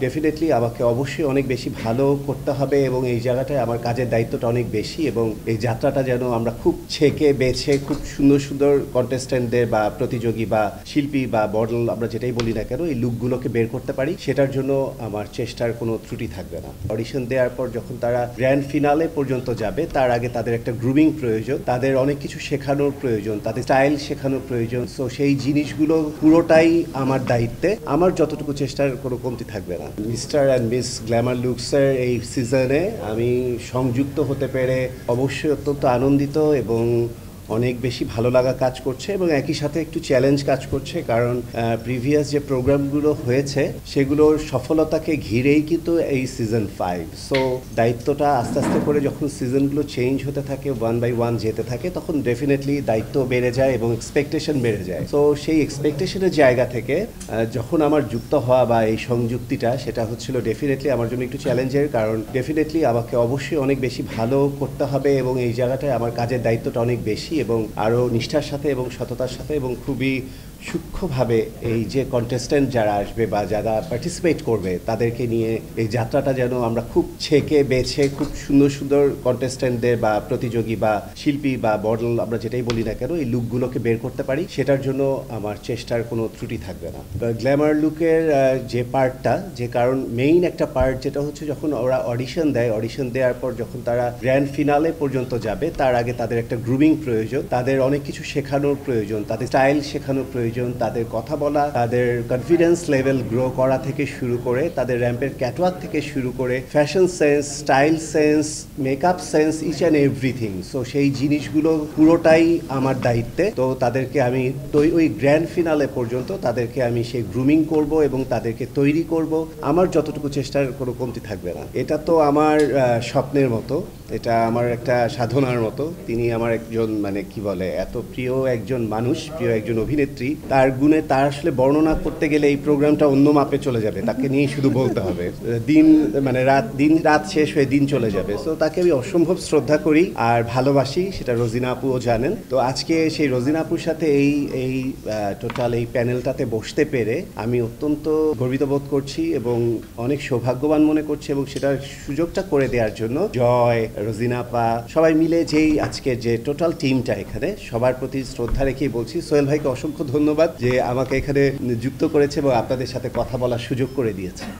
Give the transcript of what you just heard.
Definitely আমাকে অবশ্যই অনেক বেশি ভালো করতে হবে এবং এই জায়গাটায় আমার কাজের দায়িত্বটা অনেক বেশি এবং এই যাত্রাটা যেন আমরা খুব ছেঁকে বেছে খুব সুন্দর সুন্দর কন্টেস্ট্যান্টদের বা প্রতিযোগী বা শিল্পী বা মডেল আমরা যেটাই বলি না কেন এই লুকগুলোকে বের করতে পারি, সেটার জন্য আমার চেষ্টার কোনো ত্রুটি থাকবে না। অডিশন দেওয়ার পর যখন তারা গ্র্যান্ড ফিনালে পর্যন্ত যাবে তার আগে তাদের একটা গ্রুমিং প্রয়োজন, তাদের অনেক কিছু শেখানোর প্রয়োজন, তাদের স্টাইল শেখানোর প্রয়োজন। সো সেই জিনিসগুলো পুরোটাই আমার দায়িত্বে, আমার যতটুকু চেষ্টার কোনো কমতি থাকবে না। মিস্টার অ্যান্ড মিস গ্ল্যামার লুকসের এই সিজনে আমি সংযুক্ত হতে পেরে অবশ্যই অত্যন্ত আনন্দিত এবং অনেক বেশি ভালো লাগা কাজ করছে এবং একই সাথে একটু চ্যালেঞ্জ কাজ করছে, কারণ প্রিভিয়াস যে প্রোগ্রামগুলো হয়েছে সেগুলোর সফলতাকে ঘিরেই কিন্তু এই সিজন 5। সো দায়িত্বটা আস্তে আস্তে করে যখন সিজনগুলো চেঞ্জ হতে থাকে, ওয়ান বাই ওয়ান যেতে থাকে, তখন ডেফিনেটলি দায়িত্ব বেড়ে যায় এবং এক্সপেকটেশন বেড়ে যায়। সো সেই এক্সপেকটেশনের জায়গা থেকে যখন আমার যুক্ত হওয়া বা এই সংযুক্তিটা, সেটা হচ্ছিল ডেফিনেটলি আমার জন্য একটু চ্যালেঞ্জের, কারণ ডেফিনেটলি আমাকে অবশ্যই অনেক বেশি ভালো করতে হবে এবং এই জায়গাটায় আমার কাজের দায়িত্বটা অনেক বেশি এবং আরও নিষ্ঠার সাথে এবং সততার সাথে এবং খুবই সূক্ষ্মভাবে এই যে কন্টেস্ট্যান্ট যারা আসবে বা যারা পার্টিসিপেট করবে তাদেরকে নিয়ে এই যাত্রাটা যেন আমরা খুব ছেঁকে বেছে খুব সুন্দর সুন্দর কন্টেস্ট্যান্টদের বা প্রতিযোগী বা শিল্পী বা মডেল আমরা যেটাই বলি না কেন এই লুকগুলোকে বের করতে পারি, সেটার জন্য আমার চেষ্টার কোনো ত্রুটি থাকবে না। গ্ল্যামার লুকের যে পার্টটা, যে কারণ মেইন একটা পার্ট যেটা হচ্ছে যখন ওরা অডিশন দেয়, অডিশন দেওয়ার পর যখন তারা গ্র্যান্ড ফিনালে পর্যন্ত যাবে তার আগে তাদের একটা গ্রুমিং প্রয়োজন, তাদের অনেক কিছু শেখানোর প্রয়োজন, তাদের স্টাইল শেখানোর প্রয়োজন, তাদের কথা বলা, তাদের কনফিডেন্স লেভেল গ্রো করা থেকে শুরু করে, তাদের র্যাম্পের ক্যাটওয়াক থেকে শুরু করে fashion sense, style sense, makeup sense, each and everything. So সেই জিনিসগুলো পুরোটাই আমার দায়িত্বে। তো তাদেরকে আমি ওই গ্র্যান্ড ফিনালে পর্যন্ত তাদেরকে আমি সেই গ্রুমিং করব এবং তাদেরকে তৈরি করব, আমার যতটুকু চেষ্টার কোনো কমতি থাকবে না। এটা তো আমার স্বপ্নের মতো, এটা আমার একটা সাধনার মতো। তিনি আমার একজন মানে কি বলে এত প্রিয় একজন মানুষ, প্রিয় একজন অভিনেত্রী, তার গুণে তার আসলে বর্ণনা করতে গেলে এই প্রোগ্রামটা অন্য মাপে চলে যাবে, তাকে নিয়ে শুধু বলতে হবে, দিন মানে রাত শেষ হয়ে দিন চলে যাবে। সো তাকে আমি অসম্ভব শ্রদ্ধা করি আর ভালোবাসি, সেটা রোজিনা আপুও জানেন। তো আজকে সেই রোজিনা আপুর সাথে এই টোটাল এই প্যানেলটাতে বসতে পেরে আমি অত্যন্ত গর্বিত বোধ করছি এবং অনেক সৌভাগ্যবান মনে করছি এবং সেটার সুযোগটা করে দেওয়ার জন্য জয়, রোজিনা আপা সবাই মিলে যেই আজকে যে টোটাল টিমটা এখানে, সবার প্রতি শ্রদ্ধা রেখেই বলছি সোহেল ভাইকে অসংখ্য ধন্যবাদ যে আমাকে এখানে যুক্ত করেছে এবং আপনাদের সাথে কথা বলার সুযোগ করে দিয়েছে।